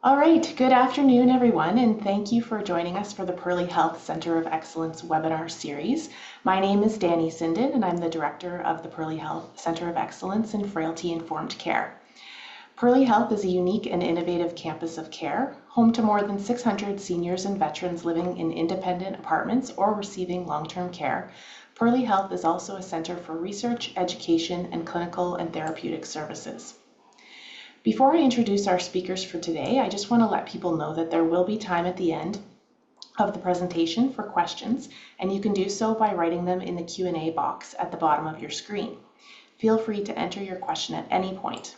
All right, good afternoon, everyone, and thank you for joining us for the Pearly Health Center of Excellence webinar series. My name is Danny Sinden, and I'm the director of the Pearly Health Center of Excellence in Frailty-Informed Care. Pearly Health is a unique and innovative campus of care, home to more than 600 seniors and veterans living in independent apartments or receiving long-term care. Pearly Health is also a center for research, education, and clinical and therapeutic services. Before I introduce our speakers for today, I just want to let people know that there will be time at the end of the presentation for questions, and you can do so by writing them in the Q&A box at the bottom of your screen. Feel free to enter your question at any point.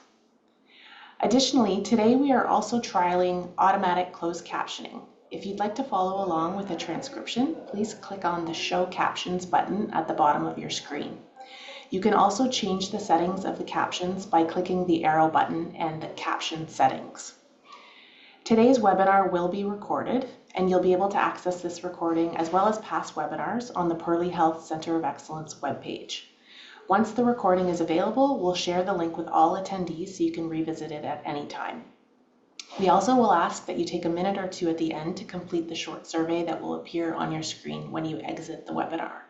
Additionally, today we are also trialing automatic closed captioning. If you'd like to follow along with a transcription, please click on the Show Captions button at the bottom of your screen. You can also change the settings of the captions by clicking the arrow button and the caption settings. Today's webinar will be recorded, and you'll be able to access this recording as well as past webinars on the Pearly Health Center of Excellence webpage. Once the recording is available, we'll share the link with all attendees so you can revisit it at any time. We also will ask that you take a minute or two at the end to complete the short survey that will appear on your screen when you exit the webinar.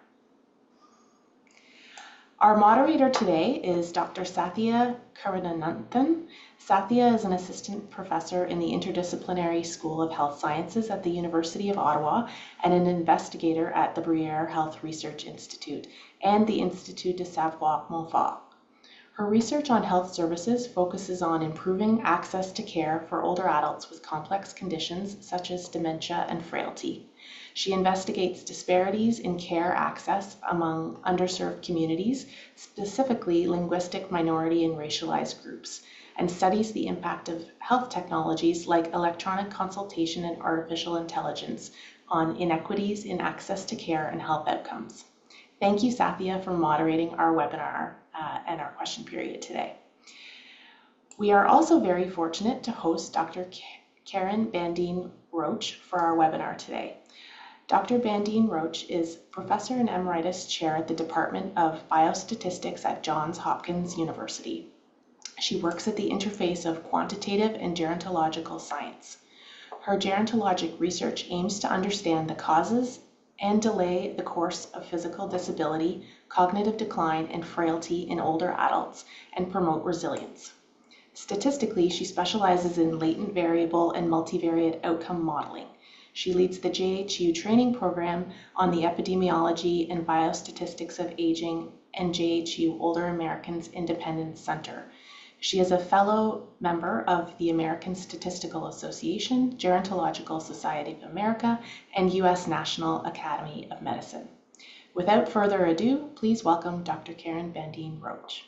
Our moderator today is Dr. Sathya Karunananthan. Sathya is an assistant professor in the Interdisciplinary School of Health Sciences at the University of Ottawa and an investigator at the Bruyere Health Research Institute and the Institut de Savoie-Montfort. Her research on health services focuses on improving access to care for older adults with complex conditions such as dementia and frailty. She investigates disparities in care access among underserved communities, specifically linguistic, minority, and racialized groups, and studies the impact of health technologies like electronic consultation and artificial intelligence on inequities in access to care and health outcomes. Thank you, Sathya, for moderating our webinar and our question period today. We are also very fortunate to host Dr. Karen Bandeen-Roche for our webinar today. Dr. Bandeen-Roche is Professor and Emeritus Chair at the Department of Biostatistics at Johns Hopkins University. She works at the interface of quantitative and gerontological science. Her gerontologic research aims to understand the causes and delay the course of physical disability, cognitive decline, and frailty in older adults and promote resilience. Statistically, she specializes in latent variable and multivariate outcome modeling. She leads the JHU training program on the epidemiology and biostatistics of aging and JHU Older Americans Independence Center. She is a fellow member of the American Statistical Association, Gerontological Society of America, and U.S. National Academy of Medicine. Without further ado, please welcome Dr. Karen Bandeen-Roche.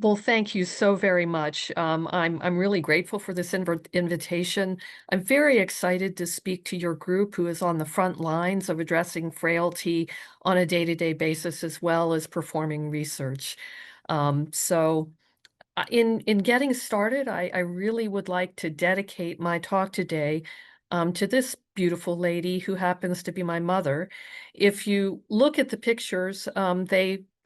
Well, thank you so very much. I'm really grateful for this invitation. I'm very excited to speak to your group who is on the front lines of addressing frailty on a day-to-day basis as well as performing research. In getting started, I really would like to dedicate my talk today to this beautiful lady who happens to be my mother. If you look at the pictures,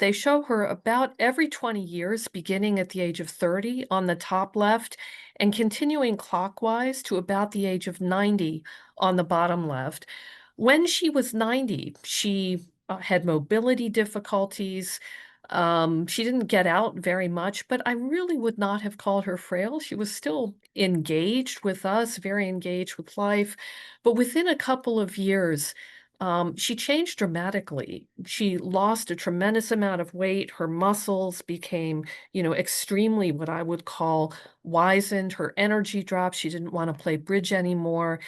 they show her about every 20 years, beginning at the age of 30 on the top left and continuing clockwise to about the age of 90 on the bottom left. When she was 90, she had mobility difficulties. She didn't get out very much, but I really would not have called her frail. She was still engaged with us, very engaged with life. But within a couple of years, she changed dramatically. She lost a tremendous amount of weight. Her muscles became, extremely what I would call wizened. Her energy dropped. She didn't want to play bridge anymore.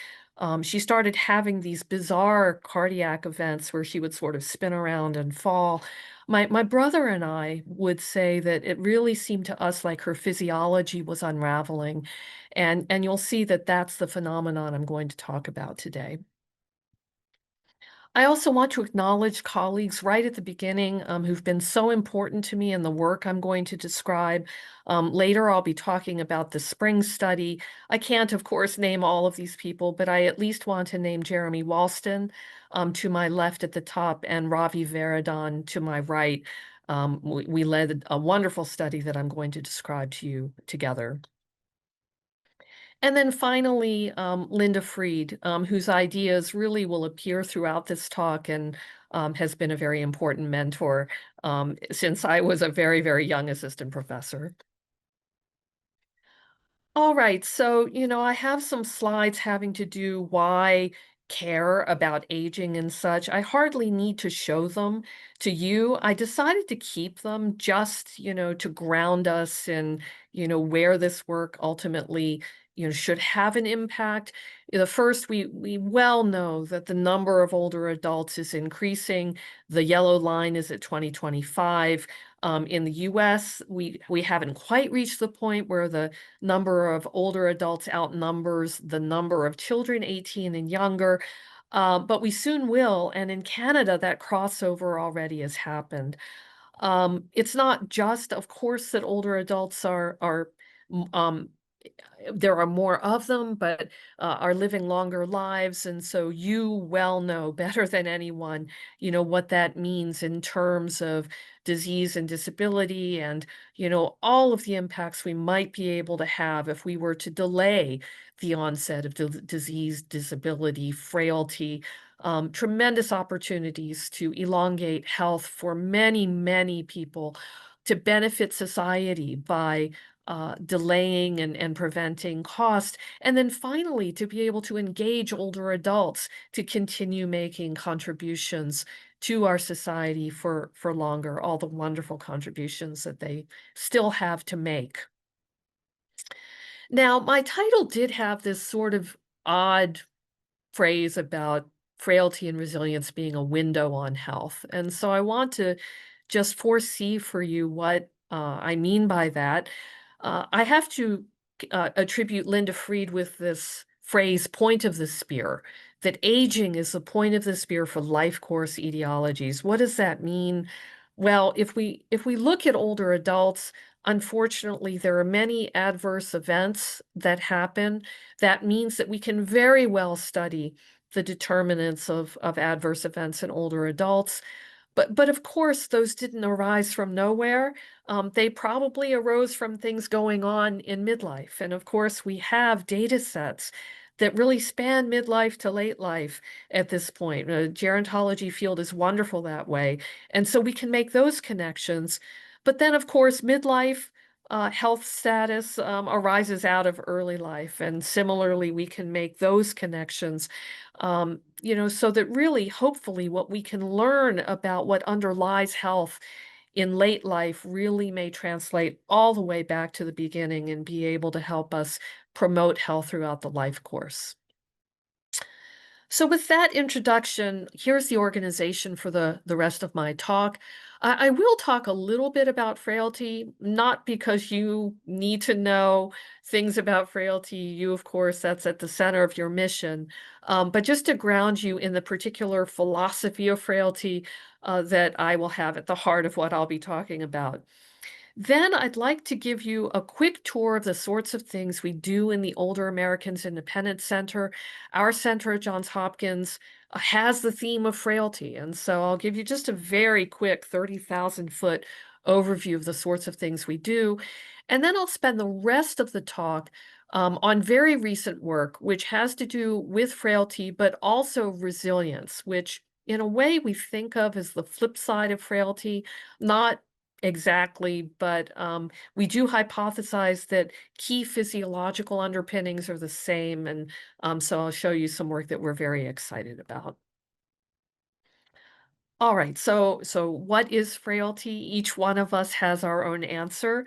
She started having these bizarre cardiac events where she would sort of spin around and fall. My brother and I would say that it really seemed to us like her physiology was unraveling. And you'll see that that's the phenomenon I'm going to talk about today. I also want to acknowledge colleagues right at the beginning who've been so important to me in the work I'm going to describe. Later, I'll be talking about the spring study. I can't, of course, name all of these people, but I at least want to name Jeremy Walston to my left at the top and Ravi Varadhan to my right. We led a wonderful study that I'm going to describe to you together. And then finally, Linda Fried, whose ideas really will appear throughout this talk and has been a very important mentor since I was a very, very young assistant professor. All right, so, I have some slides having to do why care about aging and such. I hardly need to show them to you. I decided to keep them just, to ground us in, where this work ultimately, should have an impact. The first, we well know that the number of older adults is increasing. The yellow line is at 2025. In the US, we haven't quite reached the point where the number of older adults outnumbers the number of children 18 and younger, but we soon will. And in Canada, that crossover already has happened. It's not just, of course, that older adults are there are more of them, but are living longer lives. And so you well know better than anyone, what that means in terms of disease and disability and, all of the impacts we might be able to have if we were to delay the onset of disease, disability, frailty. Tremendous opportunities to elongate health for many, many people, to benefit society by delaying and preventing cost. And then finally, to be able to engage older adults to continue making contributions to our society for longer, all the wonderful contributions that they still have to make. Now, my title did have this sort of odd phrase about frailty and resilience being a window on health. And so I want to just foresee for you what I mean by that. I have to attribute Linda Fried with this phrase, point of the spear, that aging is the point of the spear for life course etiologies. What does that mean? Well, if we look at older adults, unfortunately, there are many adverse events that happen. That means that we can very well study the determinants of adverse events in older adults. But of course, those didn't arise from nowhere. They probably arose from things going on in midlife. And of course, we have data sets that really span midlife to late life at this point. The gerontology field is wonderful that way. And so we can make those connections. But then, of course, midlife health status arises out of early life. And similarly, we can make those connections, so that really, hopefully, what we can learn about what underlies health in late life really may translate all the way back to the beginning and be able to help us promote health throughout the life course. So with that introduction, here's the organization for the rest of my talk. I will talk a little bit about frailty, not because you need to know things about frailty. You, of course, that's at the center of your mission, but just to ground you in the particular philosophy of frailty that I will have at the heart of what I'll be talking about. Then I'd like to give you a quick tour of the sorts of things we do in the Older Americans Independence Center. Our center at Johns Hopkins has the theme of frailty. And so I'll give you just a very quick 30,000-foot overview of the sorts of things we do. And then I'll spend the rest of the talk on very recent work, which has to do with frailty, but also resilience, which in a way we think of as the flip side of frailty, not exactly, but we do hypothesize that key physiological underpinnings are the same, and so I'll show you some work that we're very excited about. All right, so what is frailty? Each one of us has our own answer.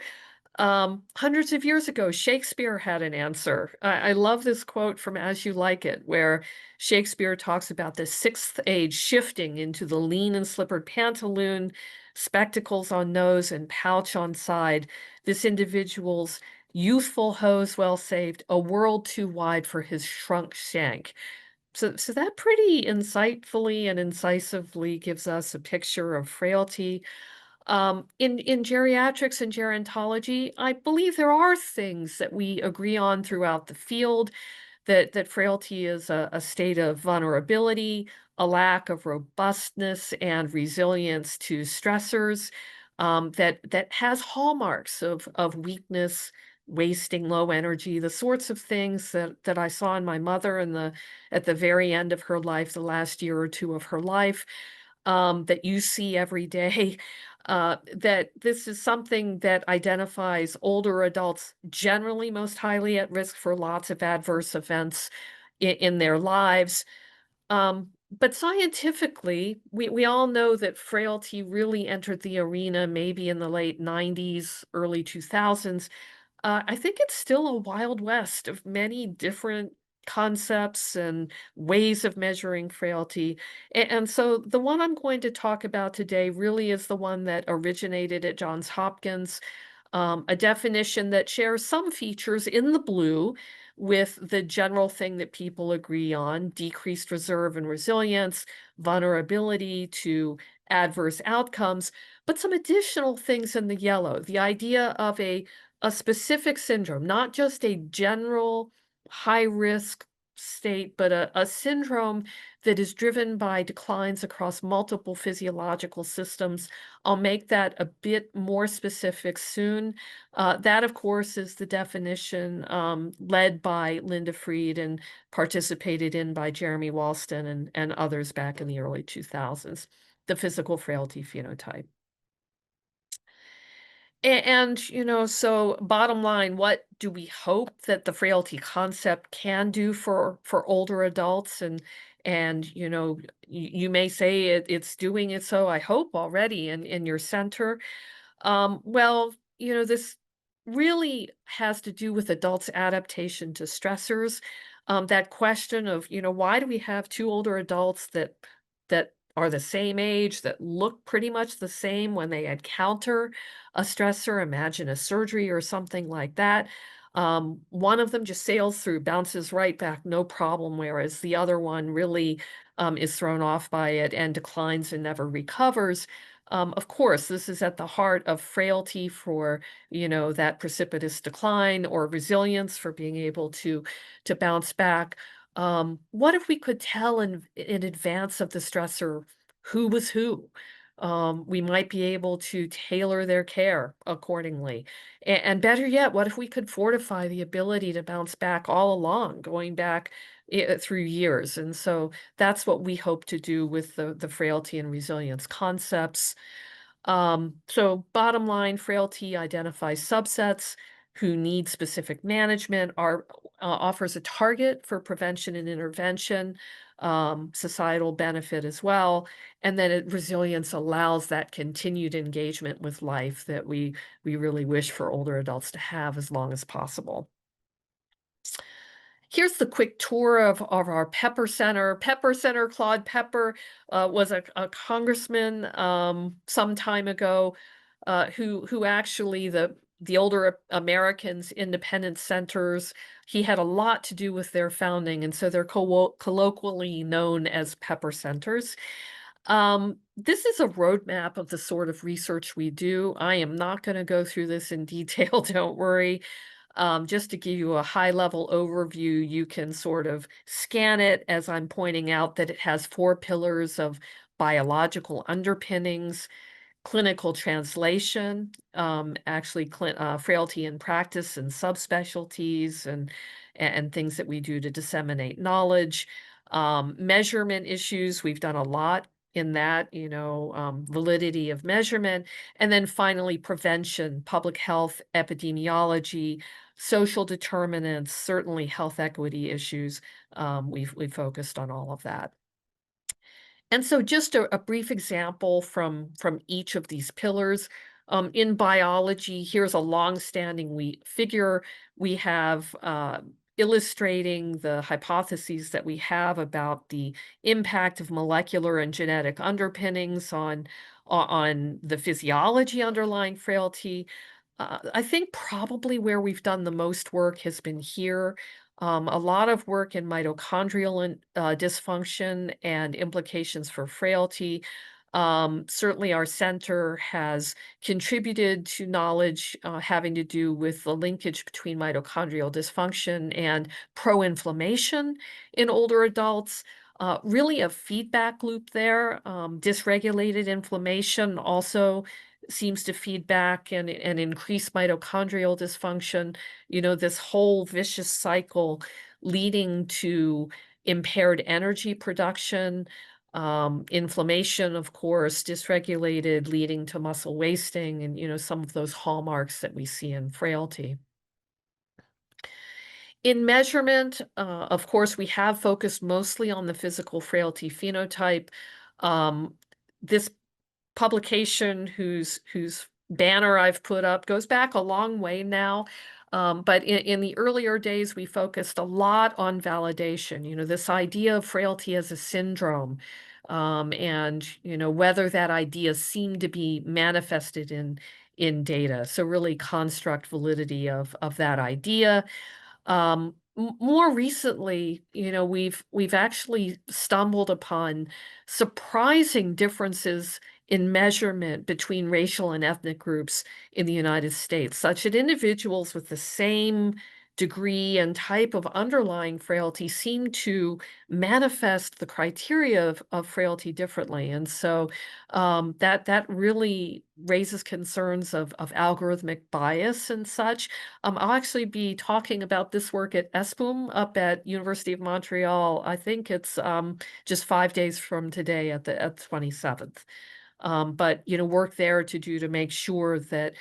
Hundreds of years ago, Shakespeare had an answer. I love this quote from As You Like It, where Shakespeare talks about the sixth age shifting into the lean and slippered pantaloon, spectacles on nose and pouch on side. This individual's youthful hose well saved, a world too wide for his shrunk shank. So that pretty insightfully and incisively gives us a picture of frailty. In geriatrics and gerontology, I believe there are things that we agree on throughout the field, that frailty is a state of vulnerability, a lack of robustness and resilience to stressors, that has hallmarks of weakness, wasting low energy, the sorts of things that I saw in my mother in the at the very end of her life, the last year or two of her life, that you see every day. That this is something that identifies older adults generally most highly at risk for lots of adverse events in their lives. But scientifically, we all know that frailty really entered the arena maybe in the late 90s, early 2000s. I think it's still a wild west of many different concepts and ways of measuring frailty. And so the one I'm going to talk about today really is the one that originated at Johns Hopkins, a definition that shares some features in the blue with the general thing that people agree on: decreased reserve and resilience, vulnerability to adverse outcomes, but some additional things in the yellow: the idea of a specific syndrome, not just a general high risk state, but a syndrome that is driven by declines across multiple physiological systems. I'll make that a bit more specific soon. That, of course, is the definition led by Linda Fried and participated in by Jeremy Walston and others back in the early 2000s, the physical frailty phenotype. And, so bottom line, what do we hope that the frailty concept can do for older adults? And you may say it's doing it, so I hope already in your center. Well, this really has to do with adults' adaptation to stressors. That question of, why do we have two older adults that are the same age, that look pretty much the same when they encounter a stressor? Imagine a surgery or something like that. One of them just sails through, bounces right back, no problem, whereas the other one really is thrown off by it and declines and never recovers. Of course, this is at the heart of frailty for, that precipitous decline, or resilience for being able to bounce back. What if we could tell in advance of the stressor who was who? We might be able to tailor their care accordingly. And better yet, what if we could fortify the ability to bounce back all along, going back through years? And so that's what we hope to do with the frailty and resilience concepts. So bottom line, frailty identifies subsets who need specific management, offers a target for prevention and intervention, societal benefit as well, and then resilience allows that continued engagement with life that we really wish for older adults to have as long as possible. Here's the quick tour of our Pepper Center. Pepper Center, Claude Pepper was a congressman some time ago, who actually the older Americans independent centers, he had a lot to do with their founding, and so they're colloquially known as Pepper Centers. This is a roadmap of the sort of research we do. I am not going to go through this in detail, don't worry. Just to give you a high level overview, you can sort of scan it as I'm pointing out that it has four pillars of biological underpinnings, clinical translation, actually frailty in practice and subspecialties and things that we do to disseminate knowledge, measurement issues. We've done a lot in that, validity of measurement, and then finally prevention, public health, epidemiology, social determinants, certainly health equity issues. We've focused on all of that. And so just a brief example from each of these pillars. In biology, here's a long-standing figure we have illustrating the hypotheses that we have about the impact of molecular and genetic underpinnings on the physiology underlying frailty. I think probably where we've done the most work has been here. A lot of work in mitochondrial dysfunction and implications for frailty. Certainly, our center has contributed to knowledge having to do with the linkage between mitochondrial dysfunction and pro-inflammation in older adults. Really a feedback loop there. Dysregulated inflammation also seems to feed back and increase mitochondrial dysfunction, this whole vicious cycle leading to impaired energy production, inflammation, of course, dysregulated, leading to muscle wasting and, some of those hallmarks that we see in frailty. In measurement, of course, we have focused mostly on the physical frailty phenotype. This publication whose banner I've put up goes back a long way now. But in the earlier days, we focused a lot on validation, this idea of frailty as a syndrome, and, whether that idea seemed to be manifested in data. So really construct validity of that idea. More recently, we've actually stumbled upon surprising differences in measurement between racial and ethnic groups in the United States, such that individuals with the same degree and type of underlying frailty seem to manifest the criteria of frailty differently. And so that really raises concerns of algorithmic bias and such. I'll actually be talking about this work at ESPUM up at University of Montreal. I think it's just 5 days from today at the 27th. But work there to do to make sure that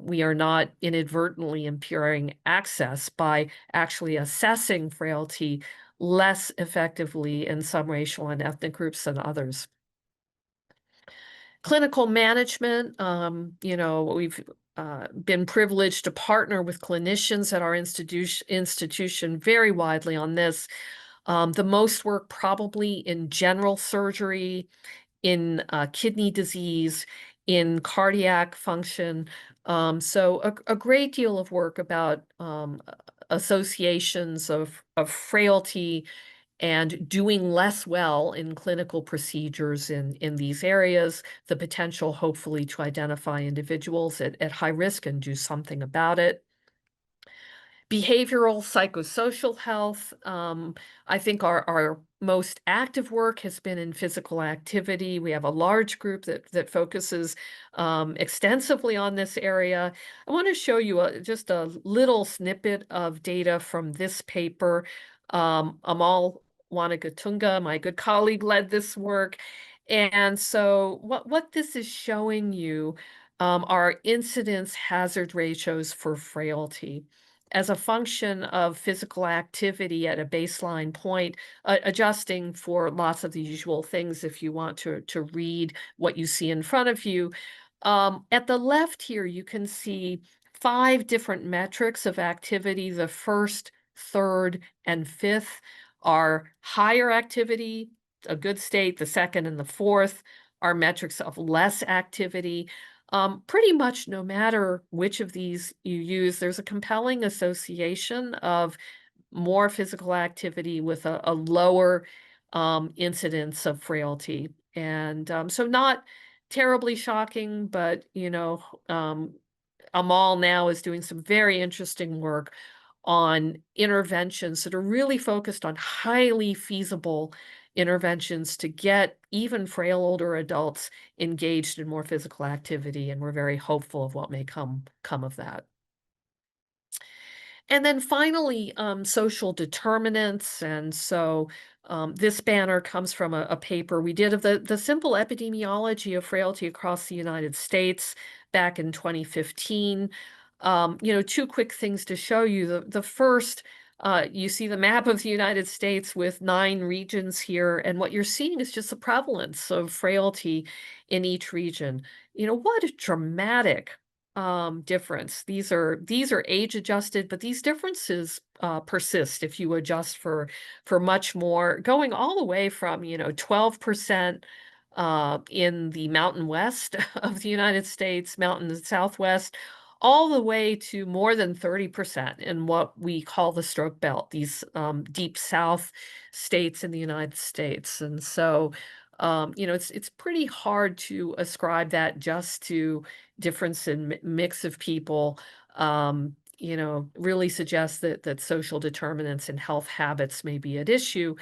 we are not inadvertently impairing access by actually assessing frailty less effectively in some racial and ethnic groups than others. Clinical management, we've been privileged to partner with clinicians at our institution very widely on this. The most work probably in general surgery, in kidney disease, in cardiac function. So a great deal of work about associations of frailty and doing less well in clinical procedures in these areas, the potential, hopefully, to identify individuals at high risk and do something about it. Behavioral psychosocial health. I think our most active work has been in physical activity. We have a large group that focuses extensively on this area. I want to show you just a little snippet of data from this paper. Amal Wanagatunga, my good colleague, led this work. And so what this is showing you are incidence hazard ratios for frailty as a function of physical activity at a baseline point, adjusting for lots of the usual things if you want to read what you see in front of you. At the left here, you can see 5 different metrics of activity. The first, third, and fifth are higher activity, a good state. The second and the fourth are metrics of less activity. Pretty much no matter which of these you use, there's a compelling association of more physical activity with a lower incidence of frailty. And so not terribly shocking, but Amal now is doing some very interesting work on interventions that are really focused on highly feasible interventions to get even frail older adults engaged in more physical activity, and we're very hopeful of what may come of that. And then finally, social determinants. And so this banner comes from a paper we did of the simple epidemiology of frailty across the United States back in 2015. 2 quick things to show you. The first, you see the map of the United States with 9 regions here, and what you're seeing is just the prevalence of frailty in each region. What a dramatic difference. These are age adjusted, but these differences persist if you adjust for much more, going all the way from 12% in the Mountain West of the United States, Mountain Southwest, all the way to more than 30% in what we call the stroke belt, these deep South states in the United States. And so it's pretty hard to ascribe that just to difference in mix of people. Really suggests that social determinants and health habits may be at issue.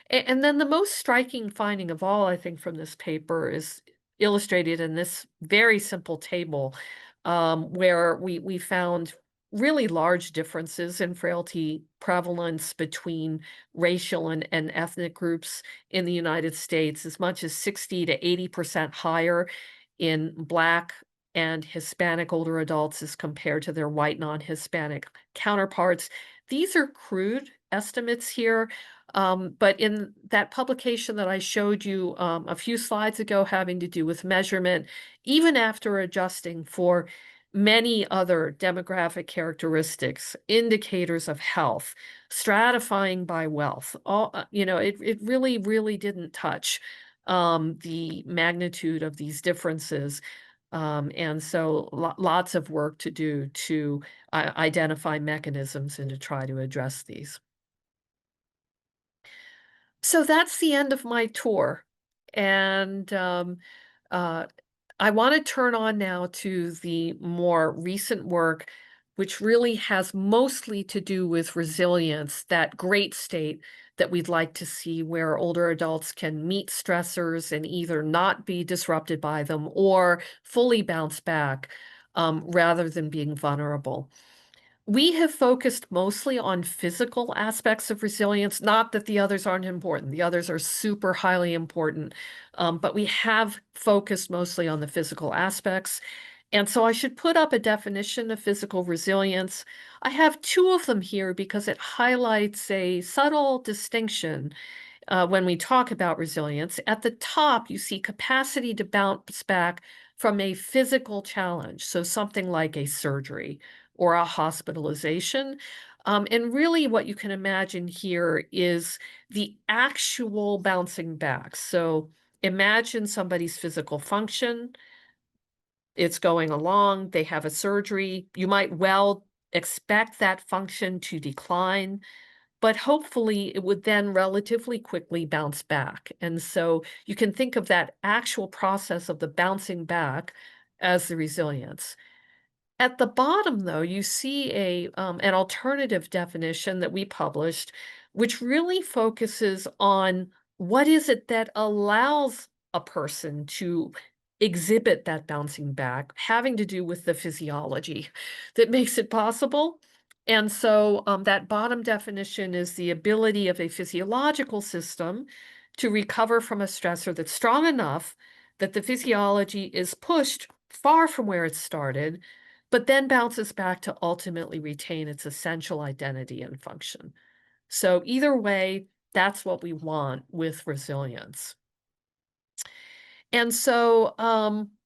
And then the most striking finding of all, I think, from this paper is illustrated in this very simple table, where we found really large differences in frailty prevalence between racial and ethnic groups in the United States, as much as 60 to 80% higher in Black and Hispanic older adults as compared to their white non-Hispanic counterparts. These are crude estimates here, but in that publication that I showed you a few slides ago having to do with measurement, even after adjusting for many other demographic characteristics, indicators of health, stratifying by wealth, it really, really didn't touch the magnitude of these differences. And so lots of work to do to identify mechanisms and to try to address these. So that's the end of my tour. And uh, I want to turn on now to the more recent work, which really has mostly to do with resilience, that great state that we'd like to see where older adults can meet stressors and either not be disrupted by them or fully bounce back rather than being vulnerable. We have focused mostly on physical aspects of resilience, not that the others aren't important. The others are super highly important, but we have focused mostly on the physical aspects. And so I should put up a definition of physical resilience. I have two of them here because it highlights a subtle distinction when we talk about resilience. At the top, you see capacity to bounce back from a physical challenge, so something like a surgery or a hospitalization. And really, what you can imagine here is the actual bouncing back. So imagine somebody's physical function, it's going along, they have a surgery. You might well expect that function to decline, but hopefully it would then relatively quickly bounce back. And so you can think of that actual process of the bouncing back as the resilience. At the bottom, though, you see an alternative definition that we published, which really focuses on what is it that allows a person to exhibit that bouncing back, having to do with the physiology that makes it possible. And so that bottom definition is the ability of a physiological system to recover from a stressor that's strong enough that the physiology is pushed far from where it started, but then bounces back to ultimately retain its essential identity and function. So either way, that's what we want with resilience. And so,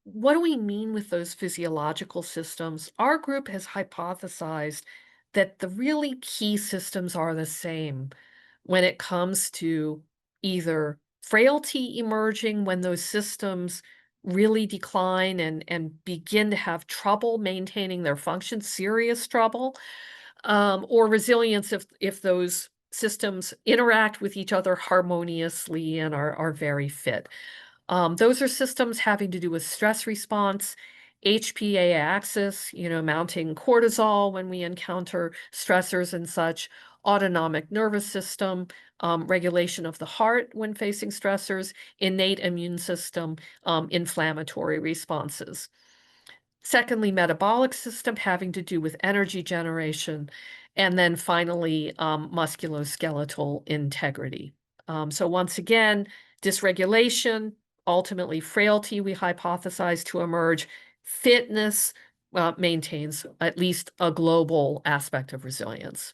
what do we mean with those physiological systems? Our group has hypothesized that the really key systems are the same when it comes to either frailty emerging when those systems really decline and begin to have trouble maintaining their function, serious trouble, or resilience if those systems interact with each other harmoniously and are very fit. Those are systems having to do with stress response, HPA axis, mounting cortisol when we encounter stressors and such, autonomic nervous system, regulation of the heart when facing stressors, innate immune system, inflammatory responses. Secondly, metabolic system having to do with energy generation. And then finally, musculoskeletal integrity. So once again, dysregulation, ultimately frailty we hypothesize to emerge. Fitness maintains at least a global aspect of resilience.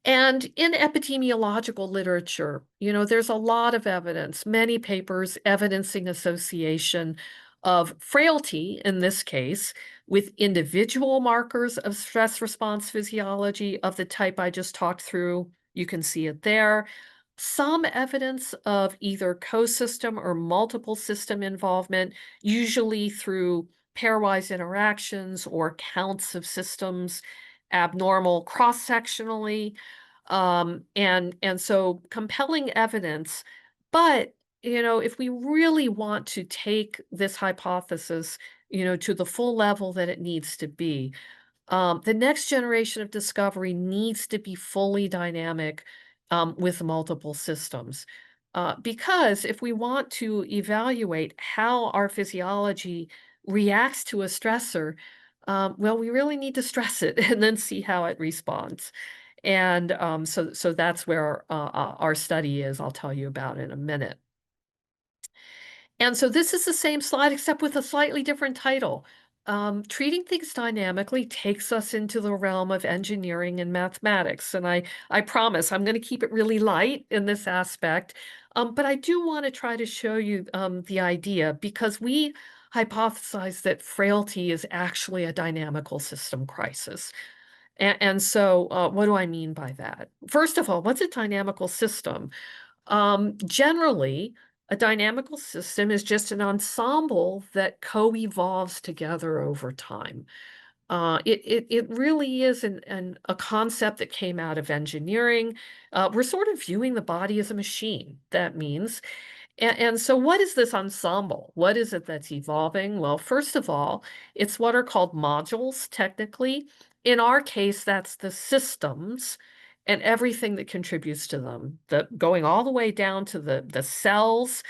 And in epidemiological literature, there's a lot of evidence, many papers evidencing association of frailty, in this case, with individual markers of stress response physiology of the type I just talked through. You can see it there. Some evidence of either co-system or multiple system involvement, usually through pairwise interactions or counts of systems, abnormal cross-sectionally, and so compelling evidence. But, if we really want to take this hypothesis, to the full level that it needs to be, the next generation of discovery needs to be fully dynamic with multiple systems. Because if we want to evaluate how our physiology reacts to a stressor, well, we really need to stress it and then see how it responds. And so that's where our study is. I'll tell you about in a minute. And so this is the same slide except with a slightly different title. Treating things dynamically takes us into the realm of engineering and mathematics. And I promise I'm going to keep it really light in this aspect. But I do want to try to show you the idea because we hypothesize that frailty is actually a dynamical system crisis. And so, what do I mean by that? First of all, what's a dynamical system? Generally, a dynamical system is just an ensemble that co-evolves together over time. It really is a concept that came out of engineering. We're sort of viewing the body as a machine. That means and so what is this ensemble? What is it that's evolving? Well, first of all, it's what are called modules, technically. In our case, that's the systems and everything that contributes to them, going all the way down to the cells,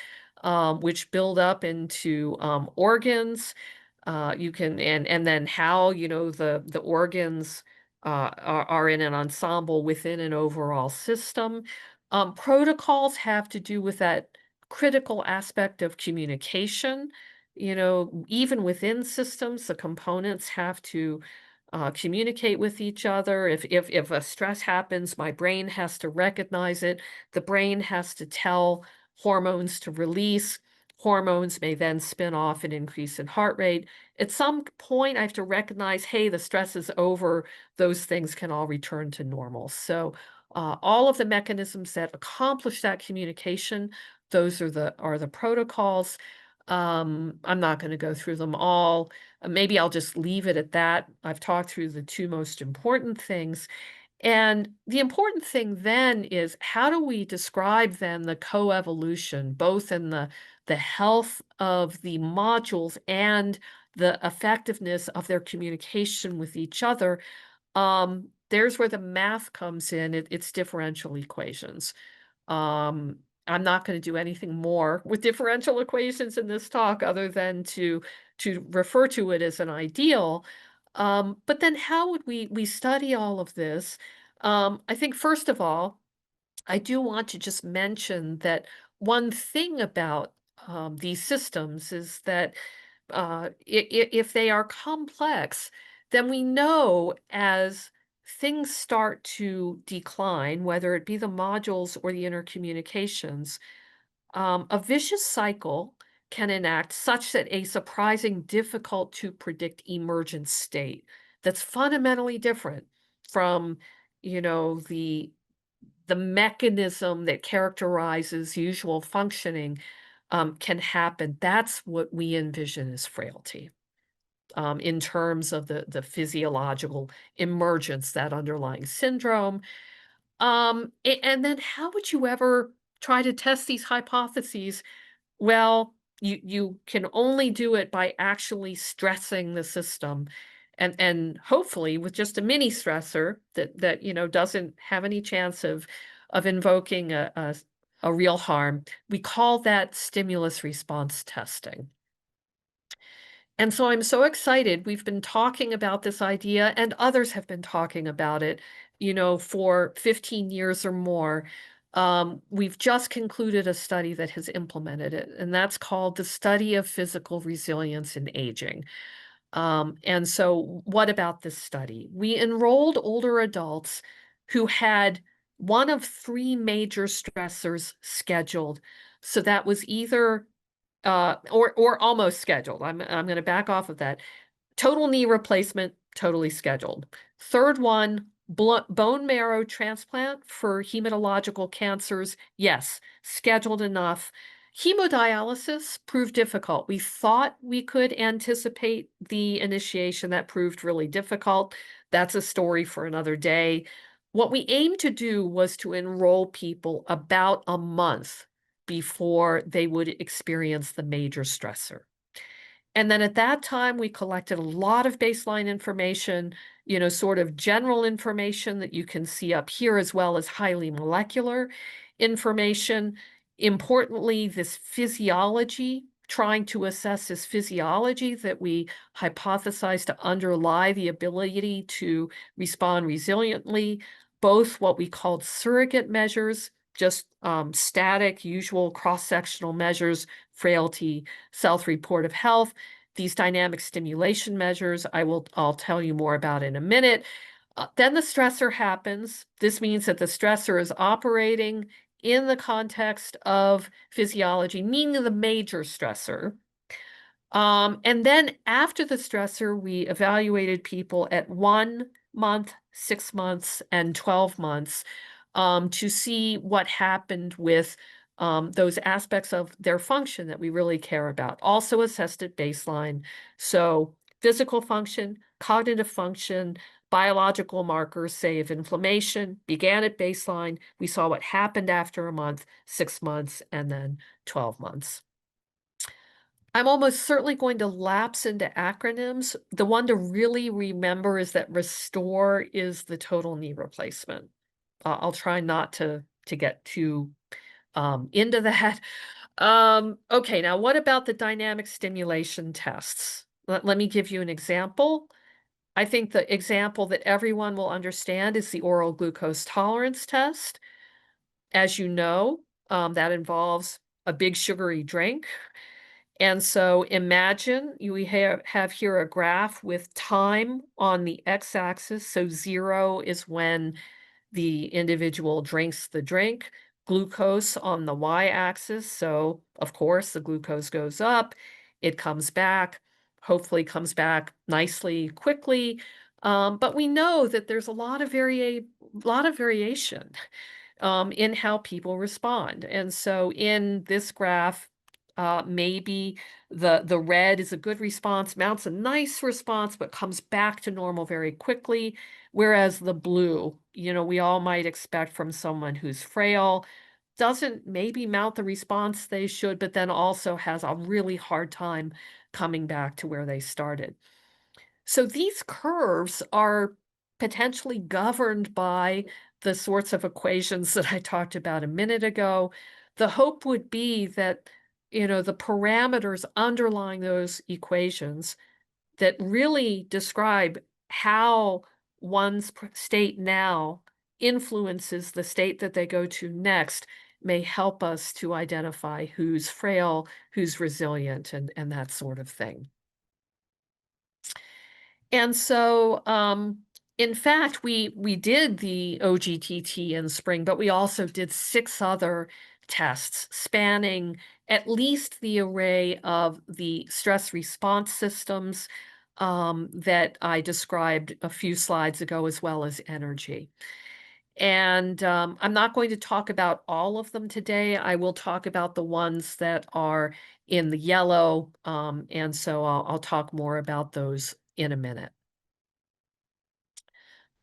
which build up into organs. You can and then how the organs are in an ensemble within an overall system. Protocols have to do with that critical aspect of communication. Even within systems, the components have to communicate with each other. If a stress happens, my brain has to recognize it. The brain has to tell hormones to release. Hormones may then spin off an increase in heart rate. At some point, I have to recognize, hey, the stress is over. Those things can all return to normal. So all of the mechanisms that accomplish that communication, those are the protocols. I'm not going to go through them all. Maybe I'll just leave it at that. I've talked through the two most important things. And the important thing then is how do we describe then the coevolution, both in the health of the modules and the effectiveness of their communication with each other. There's where the math comes in. It's differential equations. Um, I'm not going to do anything more with differential equations in this talk other than to refer to it as an ideal. But then how would we study all of this? I think first of all, I do want to just mention that one thing about these systems is that if they are complex, then we know as things start to decline, whether it be the modules or the intercommunications, a vicious cycle can enact such that a surprising, difficult to predict emergent state that's fundamentally different from, the mechanism that characterizes usual functioning can happen. That's what we envision as frailty in terms of the physiological emergence, that underlying syndrome. And then how would you ever try to test these hypotheses? Well, you can only do it by actually stressing the system and hopefully with just a mini stressor that doesn't have any chance of invoking a real harm. We call that stimulus response testing. And so I'm so excited. We've been talking about this idea, and others have been talking about it, for 15 years or more. We've just concluded a study that has implemented it, and that's called the Study of Physical Resilience in Aging. And so, what about this study? We enrolled older adults who had one of three major stressors scheduled. So that was either or almost scheduled. I'm gonna back off of that. Total knee replacement, totally scheduled. Third one, bone marrow transplant for hematological cancers. Yes, scheduled enough. Hemodialysis proved difficult. We thought we could anticipate the initiation. That proved really difficult. That's a story for another day. What we aimed to do was to enroll people about a month before they would experience the major stressor. And then at that time, we collected a lot of baseline information, sort of general information that you can see up here, as well as highly molecular information. Importantly, this physiology, trying to assess this physiology that we hypothesize to underlie the ability to respond resiliently, both what we called surrogate measures, just static, usual cross-sectional measures, frailty, self-report of health, these dynamic stimulation measures, I'll tell you more about in a minute. Then the stressor happens. This means that the stressor is operating in the context of physiology, meaning the major stressor. And then after the stressor, we evaluated people at 1 month, 6 months, and 12 months to see what happened with those aspects of their function that we really care about. Also assessed at baseline. So physical function, cognitive function, biological markers, say of inflammation, began at baseline. We saw what happened after a month, 6 months, and then 12 months. I'm almost certainly going to lapse into acronyms. The one to really remember is that RESTORE is the total knee replacement. I'll try not to get too into that. Okay, now what about the dynamic stimulation tests? Let me give you an example. I think the example that everyone will understand is the oral glucose tolerance test. As you know, that involves a big sugary drink. And so imagine we have here a graph with time on the x-axis. So 0 is when the individual drinks the drink, glucose on the y-axis. So of course the glucose goes up, it comes back, hopefully comes back nicely, quickly. But we know that there's a lot of variation in how people respond. And so in this graph, maybe the red is a good response, mounts a nice response, but comes back to normal very quickly. Whereas the blue, we all might expect from someone who's frail, doesn't maybe mount the response they should, but then also has a really hard time coming back to where they started. So these curves are potentially governed by the sorts of equations that I talked about a minute ago. The hope would be that, the parameters underlying those equations that really describe how one's state now influences the state that they go to next may help us to identify who's frail, who's resilient, and that sort of thing. And so, in fact, we did the OGTT in spring, but we also did 6 other tests spanning at least the array of the stress response systems that I described a few slides ago, as well as energy. And I'm not going to talk about all of them today. I will talk about the ones that are in the yellow, and so I'll talk more about those in a minute.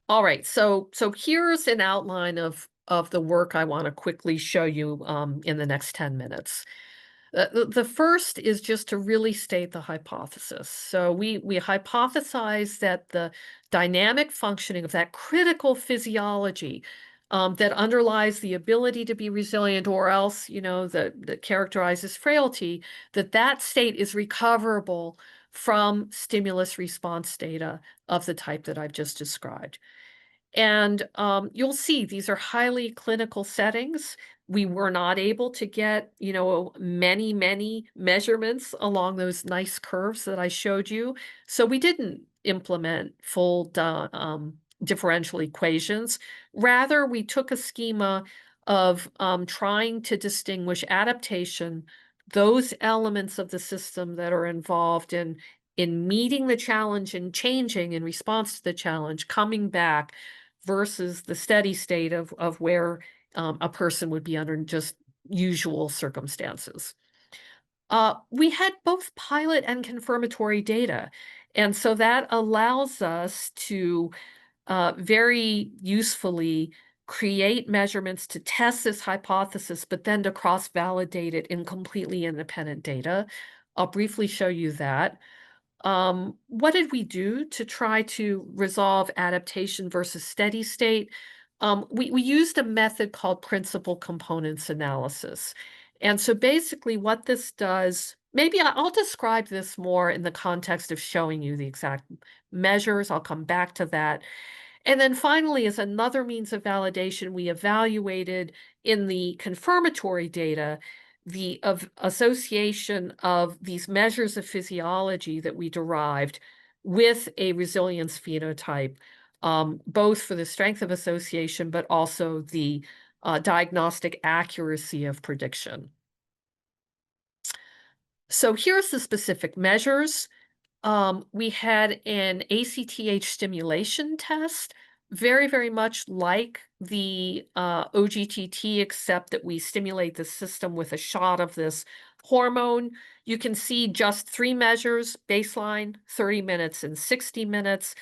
All right, so here's an outline of the work I want to quickly show you in the next 10 minutes. The first is just to really state the hypothesis. So we hypothesize that the dynamic functioning of that critical physiology that underlies the ability to be resilient, or else, that characterizes frailty, that state is recoverable from stimulus response data of the type that I've just described. And you'll see these are highly clinical settings. We were not able to get, many, many measurements along those nice curves that I showed you. So we didn't implement full differential equations. Rather, we took a schema of trying to distinguish adaptation, those elements of the system that are involved in meeting the challenge and changing in response to the challenge, coming back, versus the steady state of where a person would be under just usual circumstances. We had both pilot and confirmatory data, and so that allows us to very usefully create measurements to test this hypothesis, but then to cross-validate it in completely independent data. I'll briefly show you that. What did we do to try to resolve adaptation versus steady state? We used a method called principal components analysis. And so basically what this does, maybe I'll describe this more in the context of showing you the exact measures. I'll come back to that. And then finally, as another means of validation, we evaluated in the confirmatory data the association of these measures of physiology that we derived with a resilience phenotype, both for the strength of association, but also the diagnostic accuracy of prediction. So here's the specific measures. We had an ACTH stimulation test, very, very much like the OGTT, except that we stimulate the system with a shot of this hormone. You can see just 3 measures: baseline, 30 minutes, and 60 minutes.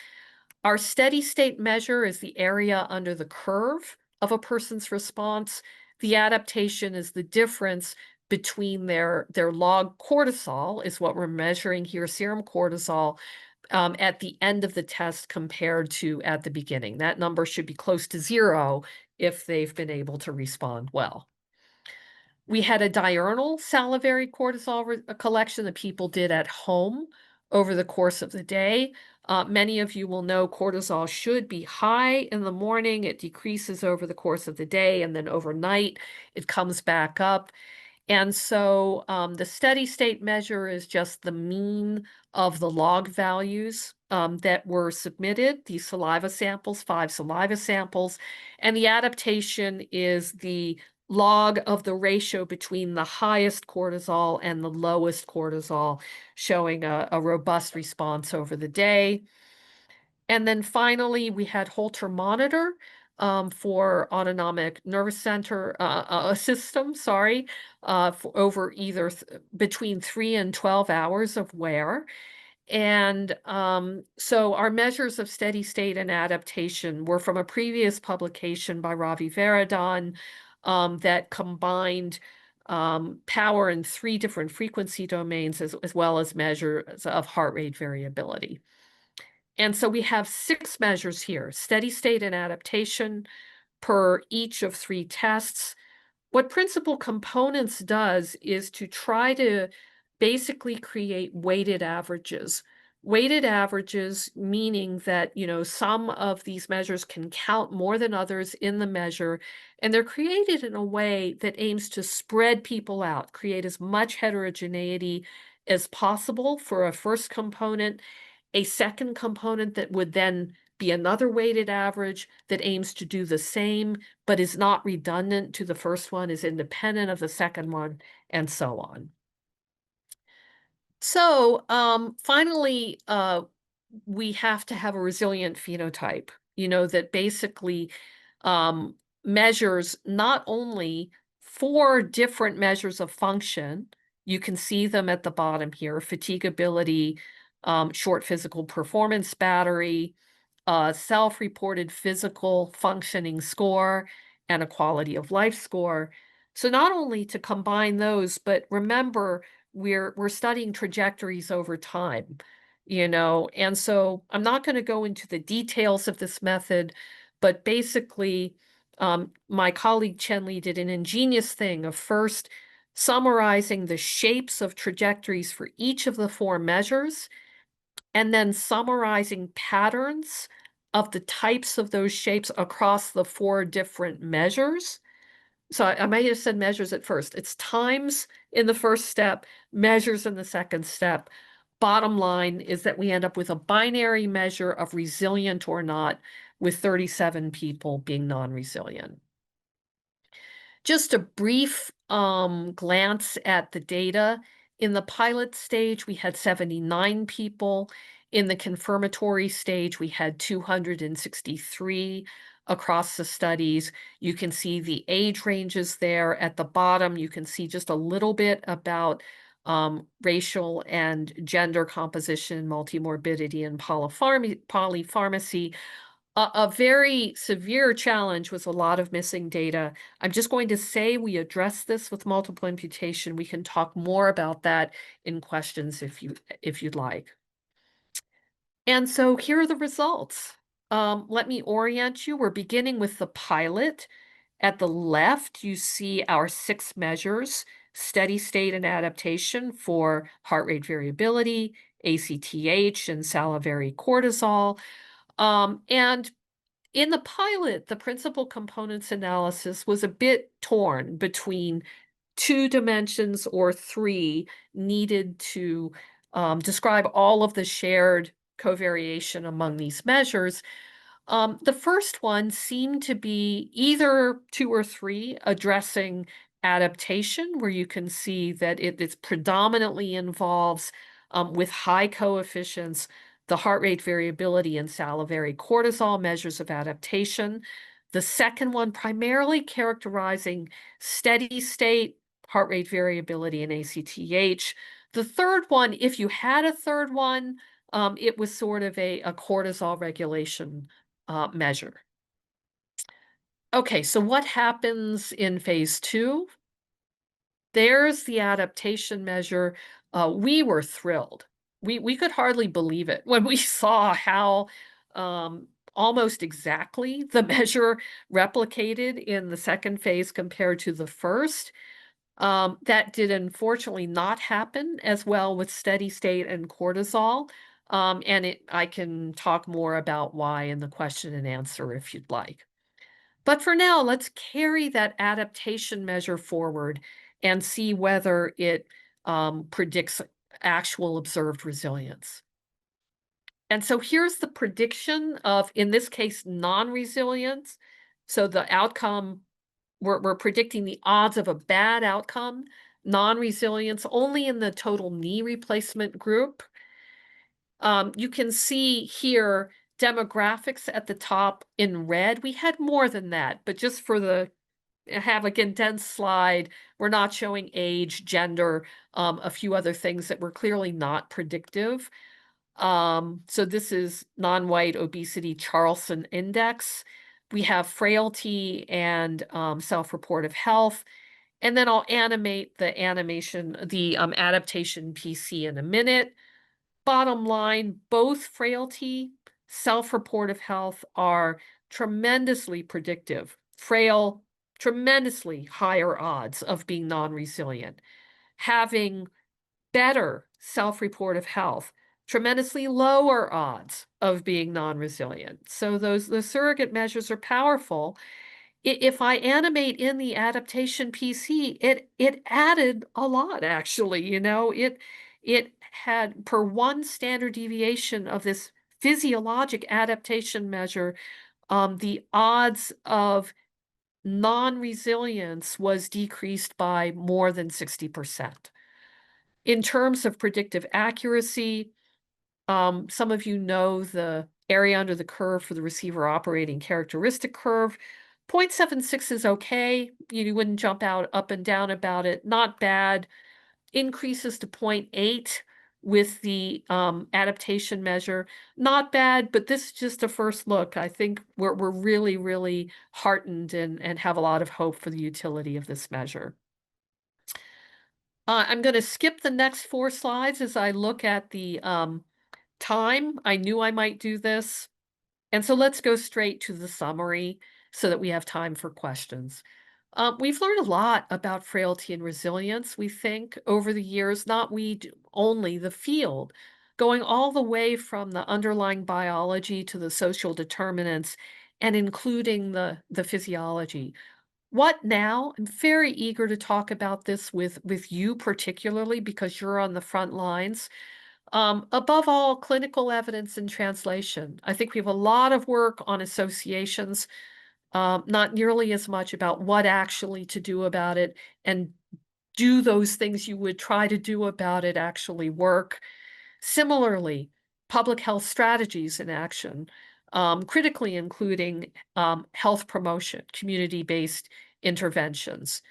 Our steady state measure is the area under the curve of a person's response. The adaptation is the difference between their log cortisol, is what we're measuring here, serum cortisol, at the end of the test compared to at the beginning. That number should be close to 0 if they've been able to respond well. We had a diurnal salivary cortisol collection that people did at home over the course of the day. Many of you will know cortisol should be high in the morning. It decreases over the course of the day, and then overnight it comes back up. And so the steady state measure is just the mean of the log values that were submitted, these saliva samples, 5 saliva samples. And the adaptation is the log of the ratio between the highest cortisol and the lowest cortisol, showing a robust response over the day. And then finally, we had Holter monitor for autonomic nervous center system, sorry, for over either between 3 and 12 hours of wear. And so our measures of steady state and adaptation were from a previous publication by Ravi Varadhan that combined power in 3 different frequency domains, as well as measures of heart rate variability. And so we have 6 measures here: steady state and adaptation per each of 3 tests. What Principal Components does is to try to basically create weighted averages. Weighted averages meaning that, some of these measures can count more than others in the measure, and they're created in a way that aims to spread people out, create as much heterogeneity as possible for a first component. A second component that would then be another weighted average that aims to do the same, but is not redundant to the first one, is independent of the second one, and so on. So finally, we have to have a resilient phenotype, that basically um, measures not only 4 different measures of function. You can see them at the bottom here: fatigability, short physical performance battery, self-reported physical functioning score, and a quality of life score. So not only to combine those, but remember, we're studying trajectories over time, and so I'm not going to go into the details of this method, but basically, my colleague Chen Li did an ingenious thing of first summarizing the shapes of trajectories for each of the 4 measures, and then summarizing patterns of the types of those shapes across the 4 different measures. So I might have said measures at first. It's times in the first step, measures in the second step. Bottom line is that we end up with a binary measure of resilient or not, with 37 people being non-resilient. Just a brief glance at the data. In the pilot stage, we had 79 people. In the confirmatory stage, we had 263 across the studies. You can see the age ranges there. At the bottom, you can see just a little bit about racial and gender composition, multimorbidity, and polypharmacy. A very severe challenge was a lot of missing data. I'm just going to say we addressed this with multiple imputation. We can talk more about that in questions if you'd like. And so here are the results. Let me orient you. We're beginning with the pilot. At the left, you see our 6 measures. steady state and adaptation for heart rate variability, ACTH, and salivary cortisol. And in the pilot, the principal components analysis was a bit torn between two dimensions or three needed to describe all of the shared covariation among these measures. The first one seemed to be either two or three addressing adaptation, where you can see that it predominantly involves with high coefficients the heart rate variability and salivary cortisol measures of adaptation. The second one primarily characterizing steady state heart rate variability and ACTH. The third one, if you had a third one, it was sort of a cortisol regulation measure. Okay, so what happens in phase two? There's the adaptation measure. We were thrilled. We could hardly believe it when we saw how almost exactly the measure replicated in the second phase compared to the first. That did unfortunately not happen as well with steady state and cortisol. I can talk more about why in the question and answer if you'd like. But for now, let's carry that adaptation measure forward and see whether it predicts actual observed resilience. And so here's the prediction of, in this case, non-resilience. So the outcome, we're predicting the odds of a bad outcome, non-resilience, only in the total knee replacement group. You can see here demographics at the top in red. We had more than that, but just for the have a condensed slide, we're not showing age, gender, a few other things that were clearly not predictive. So this is non-white obesity Charlson index. We have frailty and self-reportive health. And then I'll animate the adaptation PC in a minute. Bottom line, both frailty, self-reportive health are tremendously predictive. Frail, tremendously higher odds of being non-resilient. Having better self-reportive health, tremendously lower odds of being non-resilient. So the surrogate measures are powerful. If I animate in the adaptation PC, it added a lot actually, it had per one standard deviation of this physiologic adaptation measure, the odds of non-resilience was decreased by more than 60%. In terms of predictive accuracy, some of you know the area under the curve for the receiver operating characteristic curve. 0.76 is okay. You wouldn't jump out up and down about it. Not bad. Increases to 0.8 with the adaptation measure. Not bad, but this is just a first look. I think we're really, really heartened and have a lot of hope for the utility of this measure. I'm going to skip the next 4 slides as I look at the time. I knew I might do this. And so let's go straight to the summary so that we have time for questions. We've learned a lot about frailty and resilience, we think, over the years, not only the field, going all the way from the underlying biology to the social determinants and including the physiology. What now? I'm very eager to talk about this with you particularly because you're on the front lines. Above all, clinical evidence and translation. I think we have a lot of work on associations, not nearly as much about what actually to do about it, and do those things you would try to do about it actually work. Similarly, public health strategies in action, critically including health promotion, community-based interventions.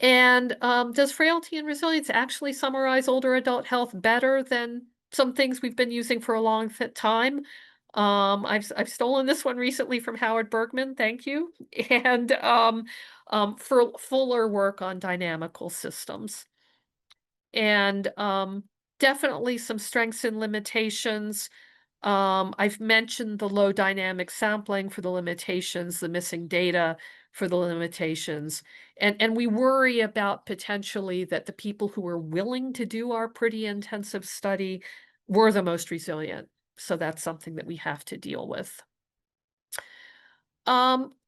And does frailty and resilience actually summarize older adult health better than some things we've been using for a long time? I've stolen this one recently from Howard Bergman, thank you, and for fuller work on dynamical systems. And definitely some strengths and limitations. I've mentioned the low dynamic sampling for the limitations, the missing data for the limitations. And we worry about potentially that the people who were willing to do our pretty intensive study were the most resilient. So that's something that we have to deal with.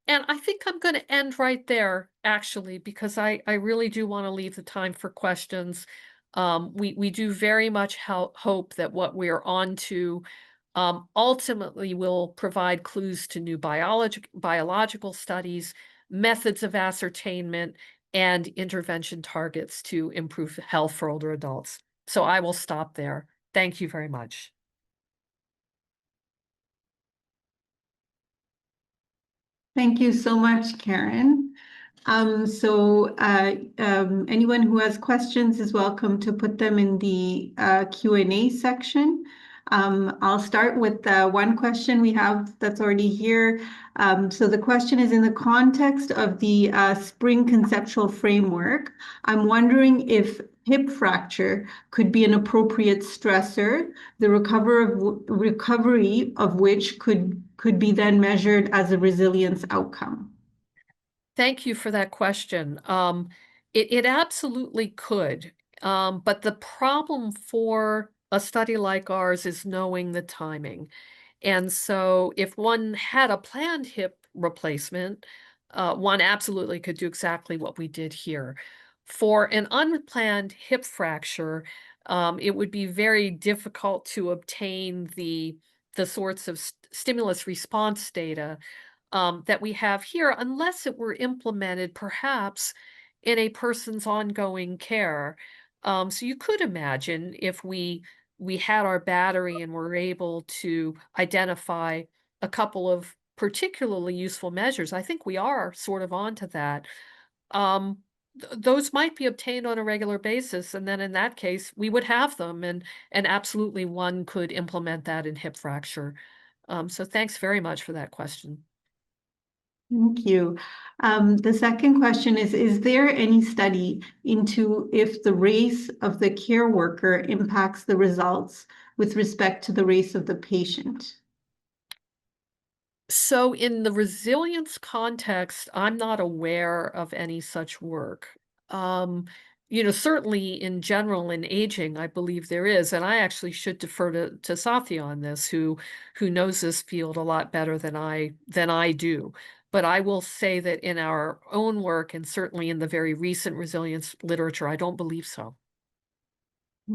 And I think I'm going to end right there, actually, because I really do want to leave the time for questions. We do very much hope that what we're on to ultimately will provide clues to new biological studies, methods of ascertainment, and intervention targets to improve health for older adults. So I will stop there. Thank you very much. Thank you so much, Karen. Anyone who has questions is welcome to put them in the Q&A section. I'll start with one question we have that's already here. So the question is, in the context of the spring conceptual framework, I'm wondering if hip fracture could be an appropriate stressor, the recovery of which could be then measured as a resilience outcome. Thank you for that question. It absolutely could. But the problem for a study like ours is knowing the timing. And so if one had a planned hip replacement, one absolutely could do exactly what we did here. For an unplanned hip fracture, it would be very difficult to obtain the sorts of stimulus response data that we have here, unless it were implemented perhaps in a person's ongoing care. So you could imagine if we had our battery and were able to identify a couple of particularly useful measures. I think we are sort of onto that. Um, those might be obtained on a regular basis, and then in that case, we would have them, and absolutely one could implement that in hip fracture. So thanks very much for that question. Thank you. The second question is there any study into if the race of the care worker impacts the results with respect to the race of the patient? So in the resilience context, I'm not aware of any such work. Um, certainly in general in aging, I believe there is, and I actually should defer to Satya on this, who knows this field a lot better than I do. But I will say that in our own work, and certainly in the very recent resilience literature, I don't believe so.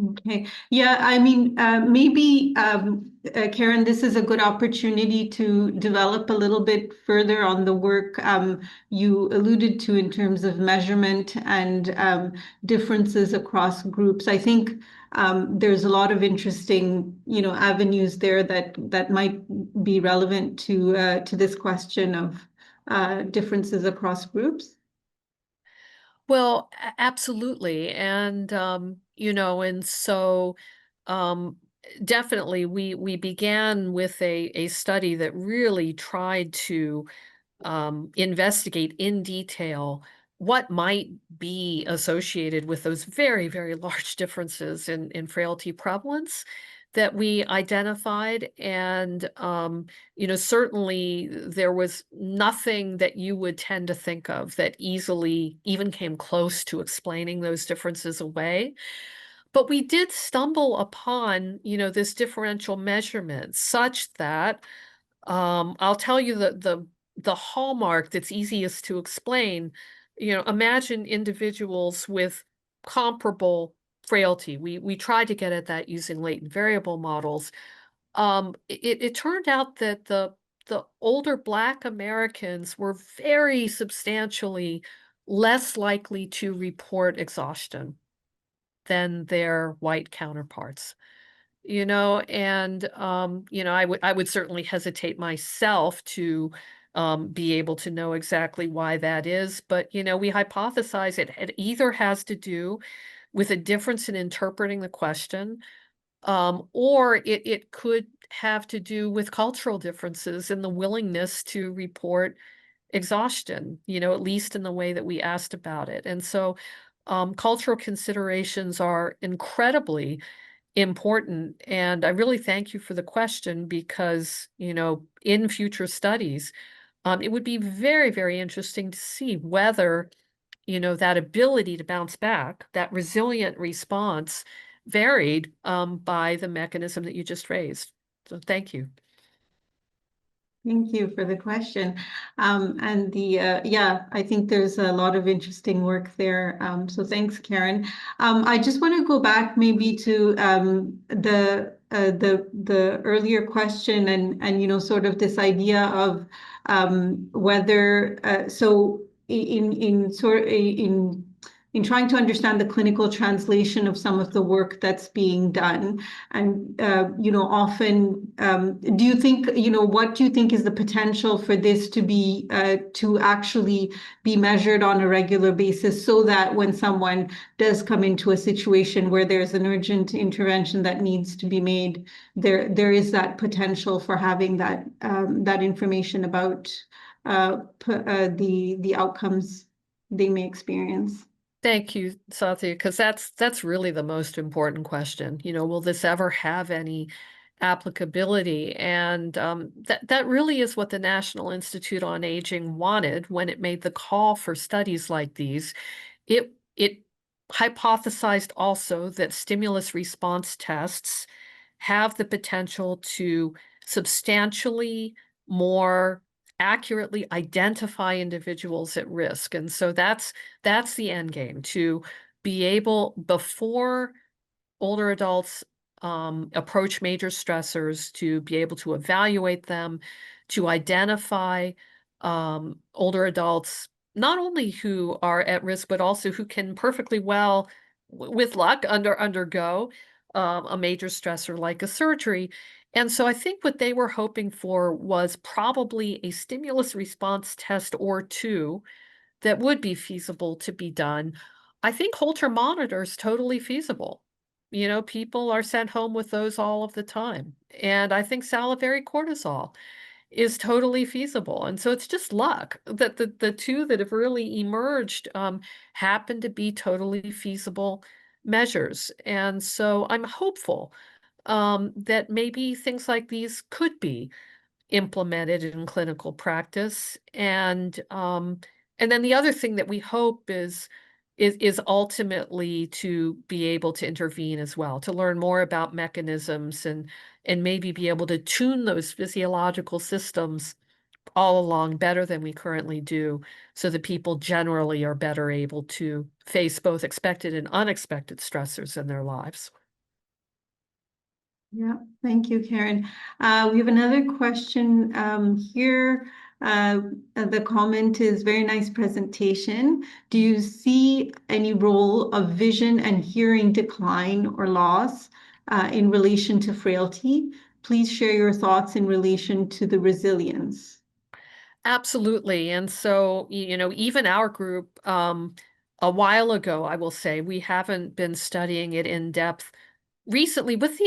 Okay. Yeah, I mean, maybe, Karen, this is a good opportunity to develop a little bit further on the work you alluded to in terms of measurement and differences across groups. I think there's a lot of interesting, avenues there that might be relevant to this question of differences across groups. Well, absolutely. And so um, definitely we began with a study that really tried to investigate in detail what might be associated with those very, very large differences in frailty prevalence that we identified. And, certainly there was nothing that you would tend to think of that easily even came close to explaining those differences away. But we did stumble upon, this differential measurement such that I'll tell you the hallmark that's easiest to explain. Imagine individuals with comparable frailty. We tried to get at that using latent variable models. It turned out that the older Black Americans were very substantially less likely to report exhaustion than their white counterparts. I would certainly hesitate myself to be able to know exactly why that is, but we hypothesize it either has to do with a difference in interpreting the question, or it could have to do with cultural differences in the willingness to report exhaustion, at least in the way that we asked about it. And so cultural considerations are incredibly important. And I really thank you for the question because, in future studies, it would be very, very interesting to see whether, that ability to bounce back, that resilient response varied by the mechanism that you just raised. So thank you. Thank you for the question. Yeah, I think there's a lot of interesting work there. So thanks, Karen. I just want to go back maybe to the earlier question and sort of this idea of whether so in trying to understand the clinical translation of some of the work that's being done. And, often, do you think, what do you think is the potential for this to actually be measured on a regular basis so that when someone does come into a situation where there's an urgent intervention that needs to be made, there is that potential for having that information about the outcomes they may experience? Thank you, Satya, because that's really the most important question. Will this ever have any applicability? And that really is what the National Institute on Aging wanted when it made the call for studies like these. It hypothesized also that stimulus response tests have the potential to substantially more accurately identify individuals at risk. And so that's the end game, to be able, before older adults approach major stressors, to be able to evaluate them, to identify older adults, not only who are at risk, but also who can perfectly well, with luck, undergo a major stressor like a surgery. And so I think what they were hoping for was probably a stimulus response test or two that would be feasible to be done. I think Holter monitor is totally feasible. People are sent home with those all of the time. And I think salivary cortisol is totally feasible. And so it's just luck that the two that have really emerged happen to be totally feasible measures. And so I'm hopeful that maybe things like these could be implemented in clinical practice. And then the other thing that we hope is ultimately to be able to intervene as well, to learn more about mechanisms and maybe be able to tune those physiological systems all along better than we currently do, so that people generally are better able to face both expected and unexpected stressors in their lives. Yeah, thank you, Karen. We have another question here. The comment is, very nice presentation. Do you see any role of vision and hearing decline or loss in relation to frailty? Please share your thoughts in relation to the resilience. Absolutely. And so, even our group, a while ago, I will say, we haven't been studying it in depth recently, with the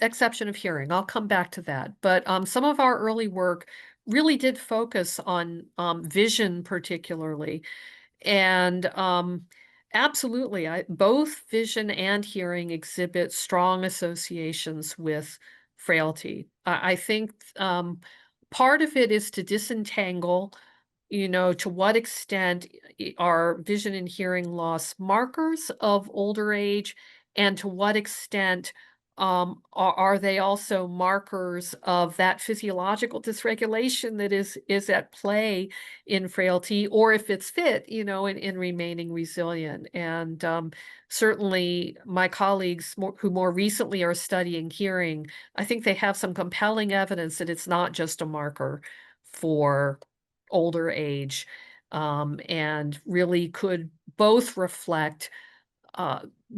exception of hearing. I'll come back to that. But some of our early work really did focus on vision particularly. And absolutely, both vision and hearing exhibit strong associations with frailty. I think part of it is to disentangle, to what extent are vision and hearing loss markers of older age, and to what extent are they also markers of that physiological dysregulation that is at play in frailty, or if it's fit, in remaining resilient. And certainly my colleagues who more recently are studying hearing, I think they have some compelling evidence that it's not just a marker for older age, and really could both reflect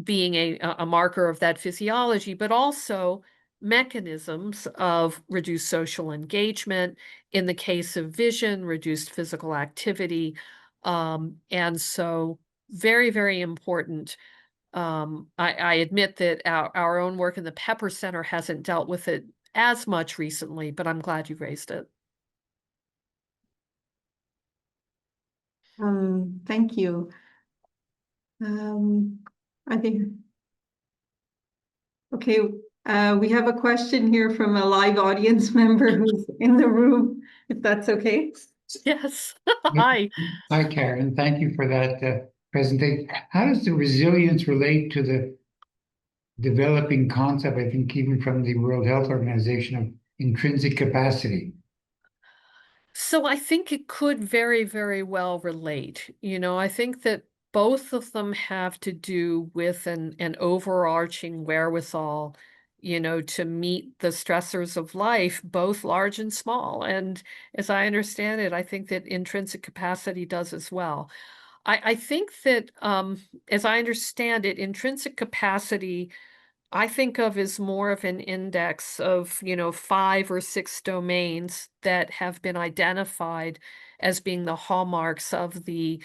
being a marker of that physiology, but also mechanisms of reduced social engagement, in the case of vision, reduced physical activity. And so very, very important. I admit that our own work in the Pepper Center hasn't dealt with it as much recently, but I'm glad you raised it. Thank you. I think, Okay, we have a question here from a live audience member who's in the room, if that's okay. Yes. Hi, Hi. Hi, Karen. Thank you for that presentation. How does the resilience relate to the developing concept, I think, even from the World Health Organization, of intrinsic capacity? So I think it could very, very well relate. I think that both of them have to do with an overarching wherewithal, to meet the stressors of life, both large and small. And as I understand it, I think that intrinsic capacity does as well. I think that, as I understand it, intrinsic capacity I think of as more of an index of, 5 or 6 domains that have been identified as being the hallmarks of the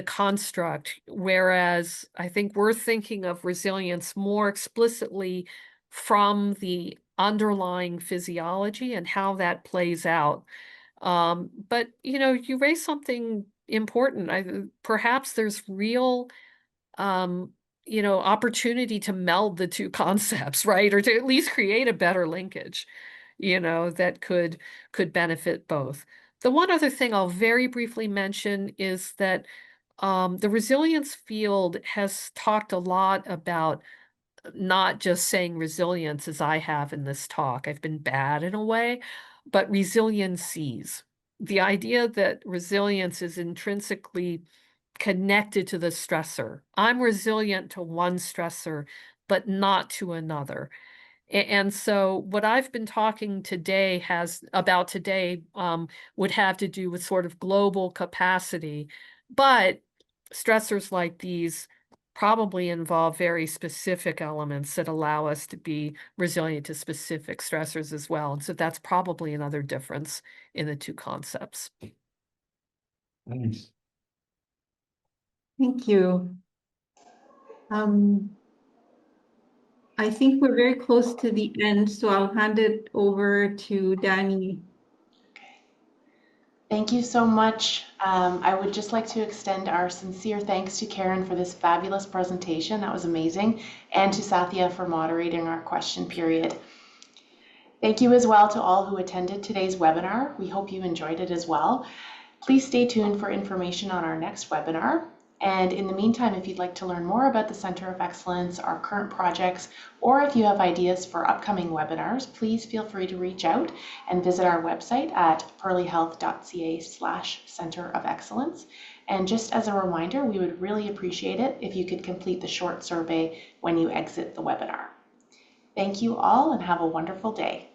construct. Whereas I think we're thinking of resilience more explicitly from the underlying physiology and how that plays out. But you raise something important. Perhaps there's real um, opportunity to meld the two concepts, right? Or to at least create a better linkage, that could benefit both. The one other thing I'll very briefly mention is that the resilience field has talked a lot about not just saying resilience as I have in this talk. I've been bad in a way, but resiliencies. The idea that resilience is intrinsically connected to the stressor. I'm resilient to one stressor, but not to another. And so what I've been talking about today would have to do with sort of global capacity, but stressors like these probably involve very specific elements that allow us to be resilient to specific stressors as well. And so that's probably another difference in the two concepts. Thanks. Thank you. I think we're very close to the end, so I'll hand it over to Danny. Thank you so much. I would just like to extend our sincere thanks to Karen for this fabulous presentation. That was amazing. And to Sathya for moderating our question period. Thank you as well to all who attended today's webinar. We hope you enjoyed it as well. Please stay tuned for information on our next webinar. And in the meantime, if you'd like to learn more about the Center of Excellence, our current projects, or if you have ideas for upcoming webinars, please feel free to reach out and visit our website at pearlyhealth.ca/Center of Excellence. And just as a reminder, we would really appreciate it if you could complete the short survey when you exit the webinar. Thank you all and have a wonderful day.